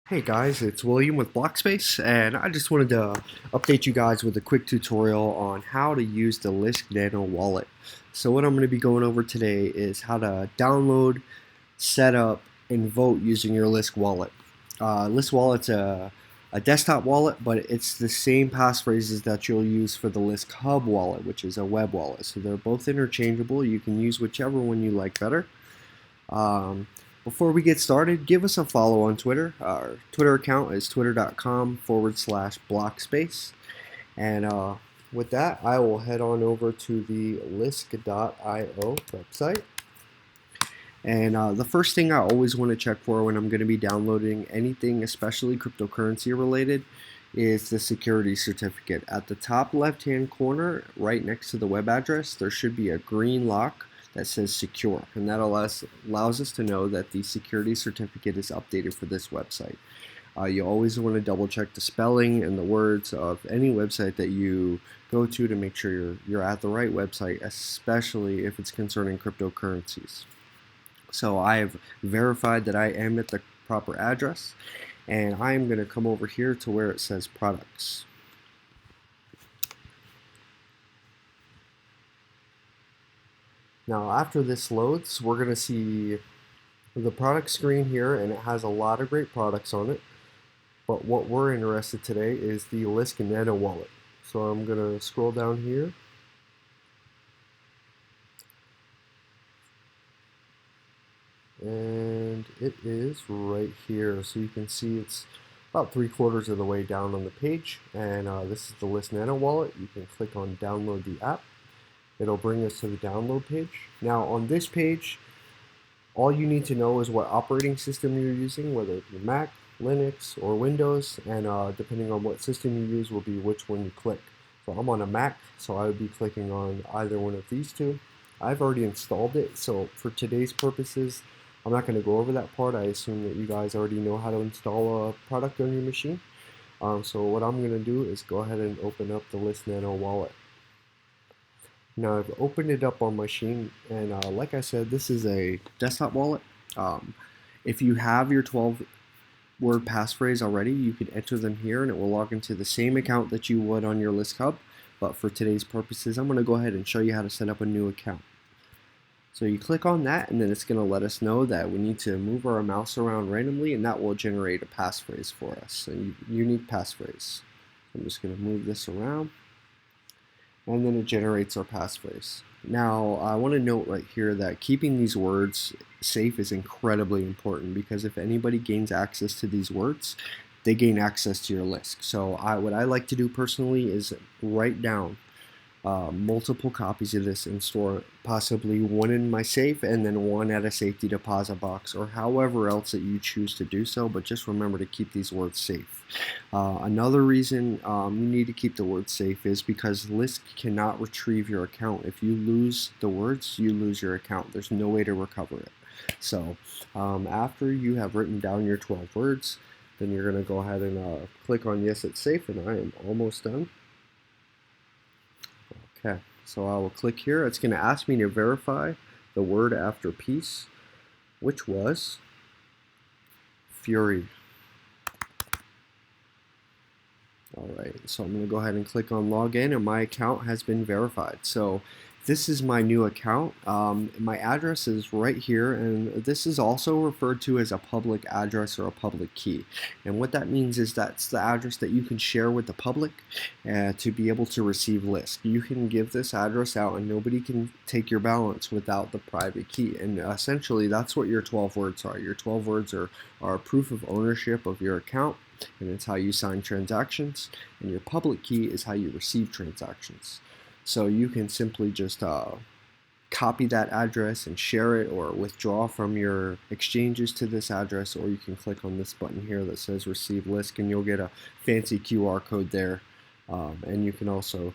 Hey guys, it's William with BLOQspace, and I just wanted to update you guys with a quick tutorial on how to use the Lisk Nano Wallet. So what I'm going to be going over today is how to download, set up, and vote using your Lisk wallet. Lisk Wallet's a desktop wallet, but it's the same passphrases that you'll use for the Lisk Hub wallet, which is a web wallet. So they're both interchangeable. You can use whichever one you like better. Um, Before we get started, give us a follow on Twitter. Our Twitter account is twitter.com/BLOQspace. And with that, I will head on over to the Lisk.io website. And the first thing I always want to check for when I'm going to be downloading anything, especially cryptocurrency related, is the security certificate. At the top left hand corner, right next to the web address, there should be a green lock that says secure, and that allows us to know that the security certificate is updated for this website. You always want to double check the spelling and the words of any website that you go to make sure you're at the right website, especially if it's concerning cryptocurrencies. So I have verified that I am at the proper address, and I am going to come over here to where it says products. Now after this loads, we're going to see the product screen here, and it has a lot of great products on it. But what we're interested today is the Lisk Nano Wallet. So I'm going to scroll down here. And it is right here. So you can see it's about 3/4 of the way down on the page. And this is the Lisk Nano Wallet. You can click on download the app. It'll bring us to the download page. Now on this page, all you need to know is what operating system you're using, whether it be Mac, Linux, or Windows, and depending on what system you use will be which one you click. So I'm on a Mac, so I would be clicking on either one of these two. I've already installed it, so for today's purposes, I'm not going to go over that part. I assume that you guys already know how to install a product on your machine. So what I'm going to do is go ahead and open up the Lisk Nano Wallet. Now I've opened it up on my machine, and like I said, this is a desktop wallet. If you have your 12-word passphrase already, you can enter them here and it will log into the same account that you would on your Lisk Hub. But for today's purposes, I'm going to go ahead and show you how to set up a new account. So you click on that, and then it's going to let us know that we need to move our mouse around randomly, and that will generate a passphrase for us, a unique passphrase. I'm just going to move this around, and then it generates our passphrase. Now, I want to note right here that keeping these words safe is incredibly important, because if anybody gains access to these words, they gain access to your Lisk. So what I like to do personally is write down multiple copies of this and store possibly one in my safe and then one at a safety deposit box, or however else that you choose to do so, but just remember to keep these words safe. Another reason you need to keep the words safe is because Lisk cannot retrieve your account. If you lose the words, you lose your account. There's no way to recover it. So after you have written down your 12 words, then you're going to go ahead and click on yes, it's safe, and I am almost done. Okay, so I will click here. It's going to ask me to verify the word after peace, which was Fury. Alright, so I'm going to go ahead and click on login, and my account has been verified. So this is my new account. My address is right here, and this is also referred to as a public address or a public key. And what that means is that's the address that you can share with the public to be able to receive Lisk. You can give this address out, and nobody can take your balance without the private key. And essentially, that's what your 12 words are. Your 12 words are proof of ownership of your account, and it's how you sign transactions, and your public key is how you receive transactions. So you can simply just copy that address and share it, or withdraw from your exchanges to this address, or you can click on this button here that says receive Lisk, and you'll get a fancy QR code there, and you can also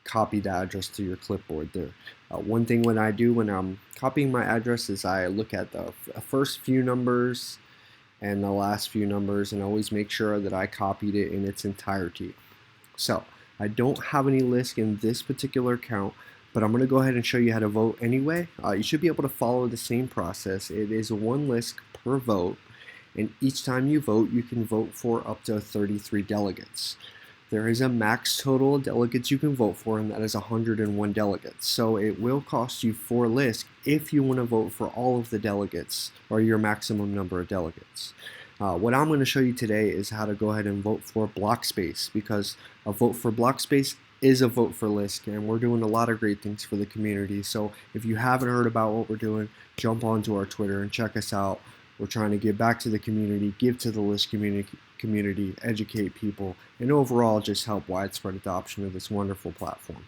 copy the address to your clipboard there. One thing when I'm copying my address is I look at the first few numbers and the last few numbers, and always make sure that I copied it in its entirety. So I don't have any Lisk in this particular account, but I'm going to go ahead and show you how to vote anyway. You should be able to follow the same process. It is one Lisk per vote, and each time you vote, you can vote for up to 33 delegates. There is a max total of delegates you can vote for, and that is 101 delegates. So it will cost you 4 Lisk if you want to vote for all of the delegates, or your maximum number of delegates. What I'm going to show you today is how to go ahead and vote for BLOQspace, because a vote for BLOQspace is a vote for Lisk, and we're doing a lot of great things for the community. So if you haven't heard about what we're doing, jump onto our Twitter and check us out. We're trying to give back to the community, give to the Lisk community, educate people, and overall just help widespread adoption of this wonderful platform.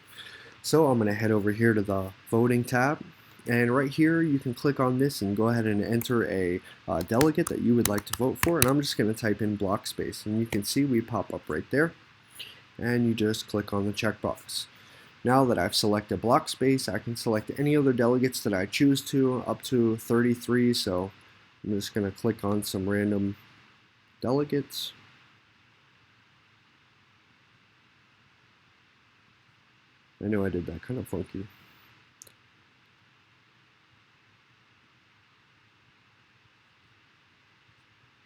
So I'm going to head over here to the voting tab, and right here you can click on this and go ahead and enter a delegate that you would like to vote for, and I'm just going to type in BLOQspace, and you can see we pop up right there, and you just click on the checkbox. Now that I've selected BLOQspace, I can select any other delegates that I choose to, up to 33, so I'm just going to click on some random delegates. I know I did that kind of funky.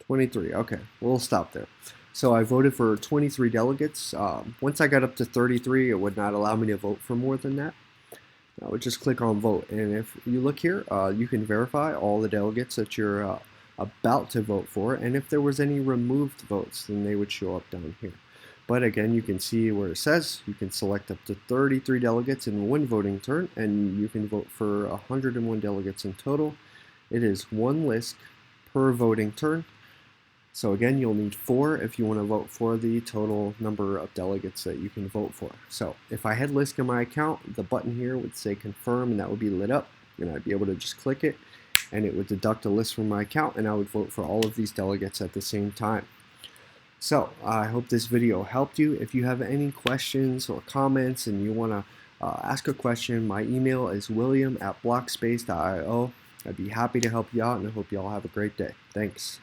$23, okay, we'll stop there. So I voted for 23 delegates. Once I got up to 33, it would not allow me to vote for more than that. I would just click on vote, and if you look here, you can verify all the delegates that you're about to vote for, and if there was any removed votes, then they would show up down here. But again, you can see where it says you can select up to 33 delegates in one voting turn, and you can vote for 101 delegates in total. It is 1 Lisk per voting turn. So again, you'll need 4 if you want to vote for the total number of delegates that you can vote for. So if I had Lisk in my account, the button here would say confirm, and that would be lit up, and I'd be able to just click it, and it would deduct a list from my account, and I would vote for all of these delegates at the same time. So I hope this video helped you. If you have any questions or comments and you want to ask a question, my email is william@bloqspace.io. I'd be happy to help you out, and I hope you all have a great day. Thanks.